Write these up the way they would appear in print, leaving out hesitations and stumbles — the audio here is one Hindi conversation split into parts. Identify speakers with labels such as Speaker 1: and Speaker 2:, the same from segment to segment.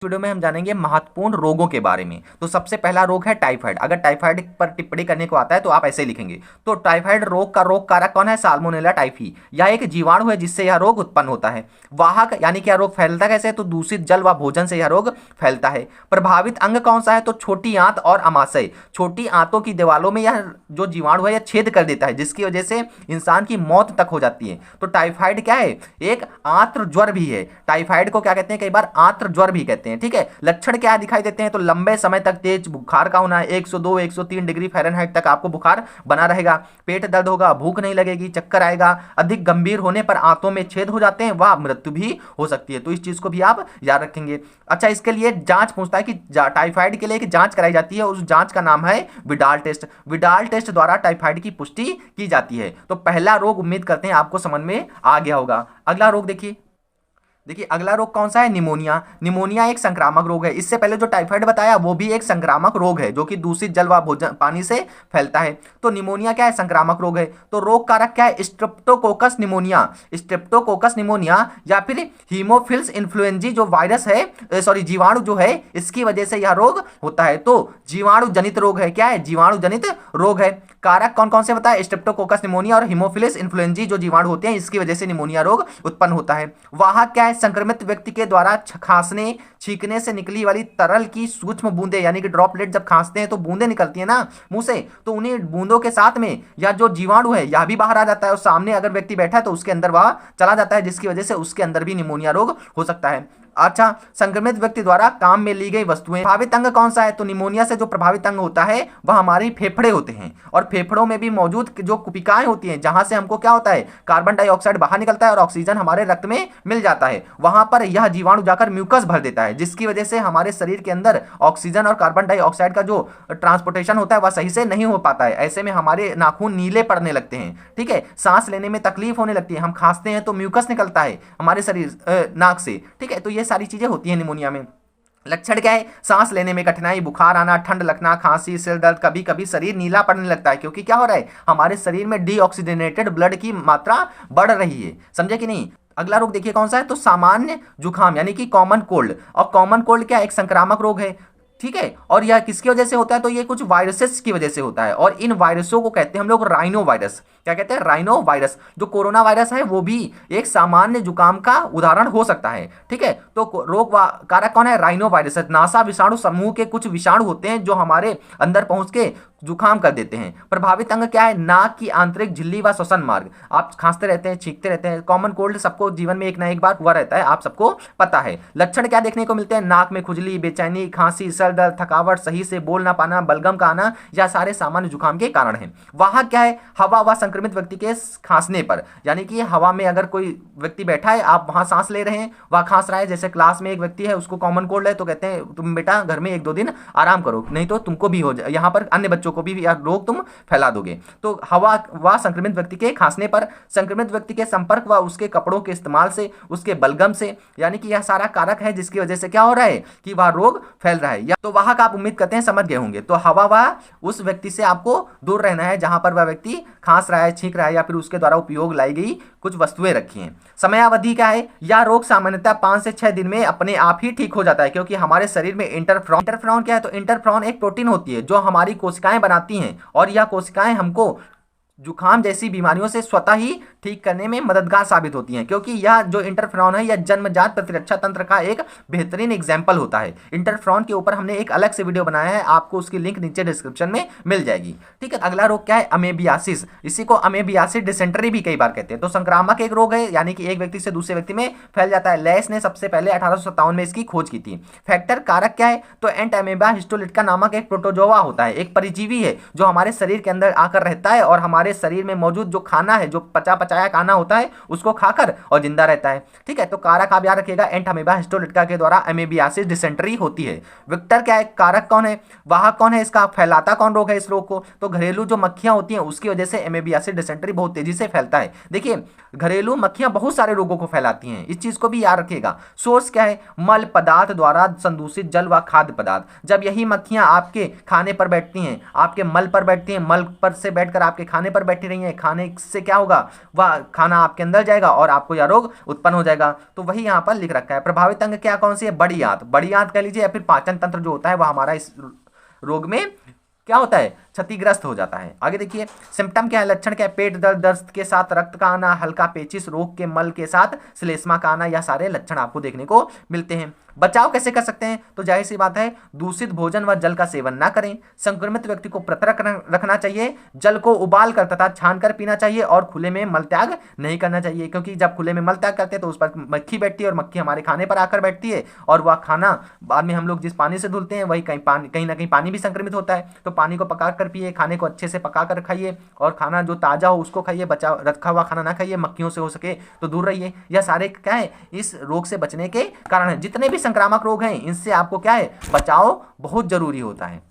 Speaker 1: वीडियो में हम जानेंगे महत्वपूर्ण रोगों के बारे में। तो सबसे पहला रोग है टाइफाइड। अगर टाइफाइड पर टिप्पणी करने को आता है तो आप ऐसे लिखेंगे। तो टाइफाइड रोग का रोग कारक कौन है? Salmonella typhi. यह एक जीवाणु है जिससे यह रोग उत्पन्न होता है। वाहक यानी कि यह रोग फैलता कैसे? तो दूषित जल व भोजन से यह रोग फैलता है। प्रभावित अंग कौन सा है? तो छोटी आंत और अमाशय। छोटी आंतों की दीवारों में यह जो जीवाणु है यह छेद कर देता है, जिसकी वजह से इंसान की मौत तक हो जाती है। तो टाइफाइड क्या है? एक आंत्र ज्वर भी है। टाइफाइड को क्या कहते हैं? कई बार आंत्र ज्वर भी कहते हैं। ठीक है। लक्षण क्या दिखाई देते हैं? तो लंबे समय तक तेज बुखार का होना है, 102 103 डिग्री फ़ारेनहाइट तक आपको बुखार बना रहेगा। पेट दर्द होगा, भूख नहीं लगेगी, चक्कर आएगा। अधिक गंभीर होने पर आंतों में छेद हो जाते हैं, वह मृत्यु भी हो सकती है। तो इस चीज को भी आप याद रखेंगे। अच्छा, इसके लिए जांच पूछता है कि टाइफाइड के लिए एक जांच कराई जाती है, उस जांच का नाम है विडाल टेस्ट। विडाल टेस्ट द्वारा टाइफाइड की पुष्टि की जाती है। तो पहला रोग उम्मीद करते हैं आपको समझ में आ गया होगा। अगला रोग देखिए। अगला रोग कौन सा है? निमोनिया। निमोनिया एक संक्रामक रोग है। इससे पहले जो टाइफाइड बताया वो भी एक संक्रामक रोग है, जो कि दूषित जल व भोजन पानी से फैलता है। तो निमोनिया क्या है? संक्रामक रोग है। तो रोग कारक क्या है? Streptococcus pneumonia. स्ट्रेप्टोकोकस निमोनिया या फिर हीमोफिल्स इन्फ्लुएंजी जो वायरस है, सॉरी जीवाणु जो है, इसकी वजह से यह रोग होता है। तो जीवाणु जनित रोग है। क्या है? जीवाणु जनित रोग है। कारक कौन कौन से बताए? स्ट्रेप्टोकोकस निमोनिया और हीमोफिलस इन्फ्लुएंजी जो जीवाणु होते हैं, इसकी वजह से निमोनिया रोग उत्पन्न होता है। वाहक क्या है? संक्रमित व्यक्ति के द्वारा खांसने छींकने से निकली वाली तरल की सूक्ष्म बूंदे, यानी कि ड्रॉपलेट। जब खांसते हैं तो बूंदे निकलती है ना मुंह से, तो उन्हीं बूंदों के साथ में या जो जीवाणु है यह भी बाहर आ जाता है और सामने अगर व्यक्ति बैठा है तो उसके अंदर वह चला जाता है, जिसकी वजह से उसके अंदर भी निमोनिया रोग हो सकता है। अच्छा, संक्रमित व्यक्ति द्वारा काम में ली गई वस्तुएं। प्रभावित अंग कौन सा है? तो निमोनिया से जो प्रभावित अंग होता है वह हमारे फेफड़े होते हैं, और फेफड़ों में भी मौजूद जो कुपिकाएं होती हैं, जहां से हमको क्या होता है? कार्बन डाइऑक्साइड बाहर निकलता है और ऑक्सीजन हमारे रक्त में मिल जाता है। वहां पर यह जीवाणु जाकर म्यूकस भर देता है, जिसकी वजह से हमारे शरीर के अंदर ऑक्सीजन और कार्बन डाइऑक्साइड का जो ट्रांसपोर्टेशन होता है वह सही से नहीं हो पाता है। ऐसे में हमारे नाखून नीले पड़ने लगते हैं। ठीक है। सांस लेने में तकलीफ होने लगती है। हम खांसते हैं तो म्यूकस निकलता है हमारे शरीर नाक से। ठीक है। तो ये सारी चीजें होती हैं निमोनिया में। लक्षण क्या है? सांस लेने में कठिनाई, बुखार आना, ठंड लगना, खांसी, सिर दर्द, कभी कभी शरीर नीला पड़ने लगता है, क्योंकि क्या हो रहा है? हमारे शरीर में डीऑक्सीजनेटेड ब्लड की मात्रा बढ़ रही है। समझे कि नहीं? अगला रोग देखिए कौन सा है? तो सामान्य जुकाम यानी कि कॉमन कोल्ड। और कॉमन कोल्ड क्या? एक संक्रामक रोग है। ठीक है। और यह किसकी वजह से होता है? तो ये कुछ वायरसेस की वजह से होता है, और इन वायरसों को कहते हैं हम लोग राइनो वायरस। क्या कहते हैं? Rhino virus. जो कोरोना वायरस है वो भी एक सामान्य जुकाम का उदाहरण हो सकता है। ठीक है। तो रोग कारक कौन है? Rhino virus. नासा विषाणु समूह के कुछ विषाणु होते हैं जो हमारे अंदर पहुंच के जुकाम कर देते हैं। प्रभावित अंग क्या है? नाक की आंतरिक झिल्ली व श्वसन मार्ग। आप खांसते रहते हैं, छींकते रहते हैं। कॉमन कोल्ड सबको जीवन में एक ना एक बार हुआ रहता है, आप सबको पता है। लक्षण क्या देखने को मिलते हैं? नाक में खुजली, बेचैनी, खांसी, सर दर्द, थकावट, सही से बोल ना पाना, बलगम का आना, या सारे सामान्य जुकाम के कारण है। वाहक क्या है? हवा व संक्रमित व्यक्ति के खांसने पर, यानी कि हवा में अगर कोई व्यक्ति बैठा है, आप वहां सांस ले रहे हैं, वह खांस रहा है। जैसे क्लास में एक व्यक्ति है, उसको कॉमन कोल्ड है, तो कहते हैं तुम बेटा घर में 1-2 दिन आराम करो, नहीं तो तुमको भी हो जाए, यहाँ पर अन्य बच्चों को भी रोग तुम फैला दोगे। तो हवा व संक्रमित व्यक्ति के खांसने पर, संक्रमित व्यक्ति के संपर्क व उसके कपड़ों के इस्तेमाल से, उसके बलगम से, यानी कि यह सारा कारक है जिसकी वजह से क्या हो रहा है कि वह रोग फैल रहा है। या तो वाहक आप उम्मीद करते हैं समझ गए होंगे। तो हवा व उस व्यक्ति से आपको दूर रहना है जहां पर वह व्यक्ति खांस रहा है, छींक रहा है, या फिर उसके द्वारा उपयोग लाई गई कुछ वस्तुएं रखी हैं। समयावधि क्या है? यह रोग सामान्यतः 5 से 6 दिन में अपने आप ही ठीक हो जाता है, क्योंकि हमारे शरीर में इंटरफ्रॉन क्या है? तो इंटरफ्रॉन एक प्रोटीन होती है जो हमारी कोशिकाएं बनाती हैं, और यह कोशिकाएं हमको जुखाम जैसी बीमारियों से स्वतः ही ठीक करने में मददगार साबित होती हैं, क्योंकि यह जो इंटरफ्रॉन है यह जन्मजात प्रतिरक्षा तंत्र का एक बेहतरीन एग्जाम्पल होता है। इंटरफ्रॉन के ऊपर हमने एक अलग से वीडियो बनाया है, आपको उसकी लिंक नीचे डिस्क्रिप्शन में मिल जाएगी। ठीक है। अगला रोग क्या है? अमेबियासिस। इसी को अमेबियासिस डिसेंट्री भी कई बार कहते हैं। तो संक्रामक एक रोग है, यानी कि एक व्यक्ति से दूसरे व्यक्ति में फैल जाता है। लैस ने सबसे पहले 1857 में इसकी खोज की थी। फैक्टर कारक क्या है? तो एंट अमेबा हिस्टोलिटिका नामक एक प्रोटोजोआ होता है, एक परिजीवी है जो हमारे शरीर के अंदर आकर रहता है और हमारे शरीर में मौजूद जो खाना है, जो पचाया खाना होता है, उसको खाकर और जिंदा रहता है। ठीक है। तो कारक आप याद रखिएगा, एंट अमेबा हिस्टोलिटिका के द्वारा अमेबियासिस डिसेंट्री होती है। विक्टर क्या है? कारक कौन है? वाहक कौन है इसका? फैलाता कौन रोग है इस रोग को? तो घरेलू जो मक्खियां होती हैं उसकी वजह से अमेबियासिस डिसेंट्री बहुत तेजी से फैलता है। देखिए, घरेलू मक्खियां बहुत सारे रोगों को फैलाती हैं, इस चीज को भी याद रखिएगा। सोर्स क्या है? मल पदार्थ द्वारा संदूषित जल व खाद्य पदार्थ। जब यही मक्खियां आपके खाने पर बैठती हैं, आपके मल पर बैठती हैं, मल पर से बैठकर आपके खाने पर बैठी रही हैं, खाने से क्या होगा? वह खाना आपके अंदर जाएगा और आपको यह रोग उत्पन्न हो जाएगा। तो वही यहाँ पर लिख रखा है। प्रभावित अंग क्या कौन सी है? बड़ी आंत, बड़ी आंत कह लीजिए, या फिर पाचन तंत्र जो होता है वह हमारा इस रोग में क्या होता है? क्षतिग्रस्त हो जाता है। आगे देखिए, सिम्टम क्या है, लक्षण क्या है? पेट दर्द, दर्द के साथ रक्त का आना, हल्का पेचिश, रोग के मल के साथ श्लेष्मा का आना, यह सारे लक्षण आपको देखने को मिलते हैं। बचाव कैसे कर सकते हैं? तो जाहिर सी बात है, दूषित भोजन व जल का सेवन ना करें। संक्रमित व्यक्ति को पृथक रखना चाहिए। जल को उबाल कर तथा छान कर पीना चाहिए और खुले में मल त्याग नहीं करना चाहिए, क्योंकि जब खुले में मल त्याग करते हैं तो उस पर मक्खी बैठती है और मक्खी हमारे खाने पर आकर बैठती है और वह खाना बाद में हम लोग जिस पानी से धुलते हैं वही कहीं ना कहीं पानी भी संक्रमित होता है। तो पानी को पका कर पिए, खाने को अच्छे से पका कर खाइए और खाना जो ताज़ा हो उसको खाइए, बचा रखा हुआ खाना ना खाइए, मक्खियों से हो सके तो दूर रहिए। यह सारे क्या है? इस रोग से बचने के कारण है। जितने भी संक्रामक रोग हैं इनसे आपको क्या है? बचाव बहुत जरूरी होता है।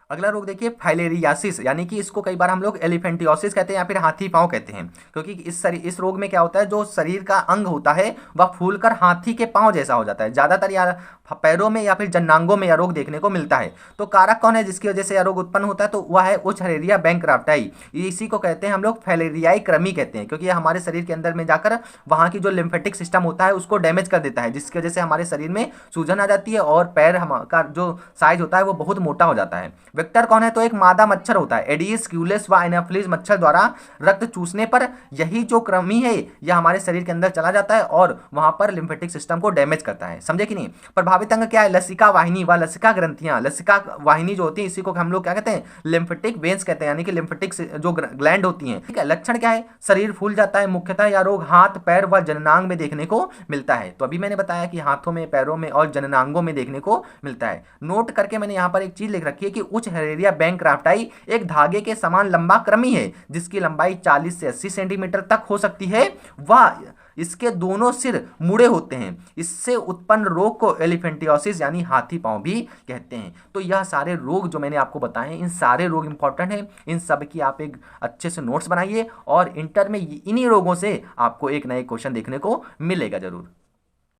Speaker 1: अगला रोग देखिए, फाइलेरियासिस, यानी कि इसको कई बार हम लोग एलिफेंटियोसिस कहते हैं या फिर हाथी पांव कहते हैं, क्योंकि इस रोग में क्या होता है, जो शरीर का अंग होता है वह फूलकर हाथी के पांव जैसा हो जाता है। ज्यादातर या पैरों में या फिर जन्नांगों में यह रोग देखने को मिलता है। तो कारक कौन है जिसकी वजह से यह रोग उत्पन्न होता है? तो वह है उचहरेरिया बैंकक्राफ्टाई। इसी को कहते हैं हम लोग फैलेरियाई कृमि कहते हैं, क्योंकि यह हमारे शरीर के अंदर में जाकर वहाँ की जो लिम्फेटिक सिस्टम होता है उसको डैमेज कर देता है, जिसकी वजह से हमारे शरीर में सूजन आ जाती है और पैर का जो साइज होता है वो बहुत मोटा हो जाता है। वेक्टर कौन है? तो एक मादा मच्छर होता है, एडिस क्यूलेस व एनाफिलीज मच्छर द्वारा रक्त चूसने पर यही जो कृमि है यह हमारे शरीर के अंदर चला जाता है और वहां पर लिम्फेटिक सिस्टम को डैमेज करता है। समझे कि नहीं? प्रभावित अंग क्या है? लसिका वाहिनी व लसिका ग्रंथियां। लसिका वाहिनी जो होती है इसी को हम लोग क्या कहते हैं? लिम्फेटिक वेन्स कहते हैं, यानी कि लिम्फेटिक जो ग्लैंड होती हैं। ठीक है। लक्षण क्या है? शरीर फूल जाता है। मुख्यतः यह रोग हाथ, पैर व जननांग में देखने को मिलता है। तो अभी मैंने बताया कि हाथों में, पैरों में और जननांगों में देखने को मिलता है। नोट करके मैंने यहाँ पर एक चीज लिख रखी है कि उचहरेरिया बैंकक्राफ्टाई एक धागे के समान लंबा कृमि है जिसकी लंबाई 40 से 80 सेंटीमीटर तक हो सकती है। वह इसके दोनों सिर मुड़े होते हैं। इससे उत्पन्न रोग को एलिफेंटियोसिस यानी हाथी पांव भी कहते हैं। तो यह सारे रोग जो मैंने आपको बताए हैं, इन सारे रोग इंपॉर्टेंट हैं। इन सब की आप एक अच्छे से नोट्स बनाइए और इंटर में इन्हीं रोगों से आपको एक नए क्वेश्चन देखने को मिलेगा जरूर।